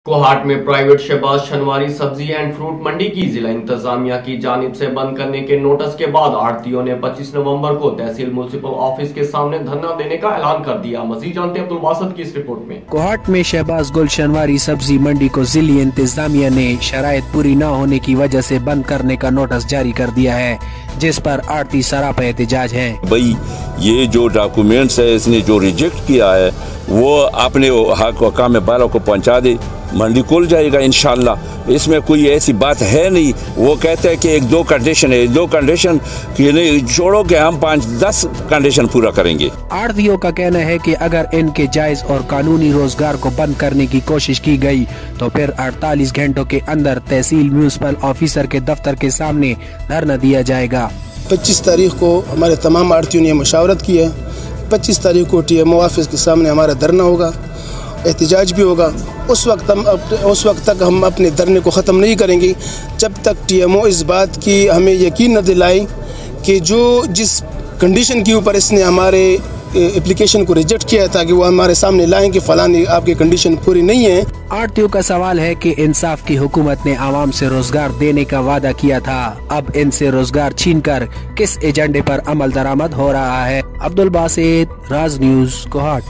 कोहाट में प्राइवेट शहबाज शनवारी सब्जी and fruit मंडी की जिला इंतजामिया की जानिब से बंद करने के नोटिस के बाद आढ़तियों ने 25 नवंबर को तहसील म्युनिसिपल ऑफिस के सामने धरना देने का ऐलान कर दिया। मजीद जानते हैं अब्दुल बासित की इस रिपोर्ट में। कोहाट में शहबाज गुल शनवारी सब्जी मंडी को जिला इंतजामिया ने शराइत पूरी न होने की वजह से बंद करने का नोटिस जारी कर दिया है, जिस पर आढ़ती सरापा एहतजाज है। भाई ये जो डॉक्यूमेंट्स है इसने जो रिजेक्ट किया है वो अपने हक व काम बालों को पहुंचा दे, मंडी खुल जाएगा इंशाल्लाह। इसमें कोई ऐसी बात है नहीं। वो कहते हैं कि एक दो कंडीशन है, दो कंडीशन कि नहीं छोड़ो कि हम 5-10 कंडीशन पूरा करेंगे। आढ़तियों का कहना है कि अगर इनके जायज और कानूनी रोजगार को बंद करने की कोशिश की गई तो फिर 48 घंटों के अंदर तहसील म्युनिसिपल ऑफिसर के दफ्तर के सामने धरना दिया जाएगा। 25 तारीख को हमारे तमाम आढ़तियों ने मशावरत की है। 25 तारीख को TMO ऑफिस के सामने हमारा धरना होगा, एहतजाज भी होगा। उस वक्त तक हम अपने धरने को ख़त्म नहीं करेंगे जब तक TMO इस बात की हमें यकीन न दिलाए कि जिस कंडीशन के ऊपर इसने हमारे एप्लीकेशन को रिजेक्ट किया था कि वो हमारे सामने लाएं कि फलानी आपकी कंडीशन पूरी नहीं है। आढ़तियों का सवाल है कि इंसाफ की हुकूमत ने आवाम से रोजगार देने का वादा किया था, अब इनसे रोजगार छीनकर किस एजेंडे पर अमल दरामद हो रहा है। अब्दुल बासित, राज न्यूज़, कोहाट।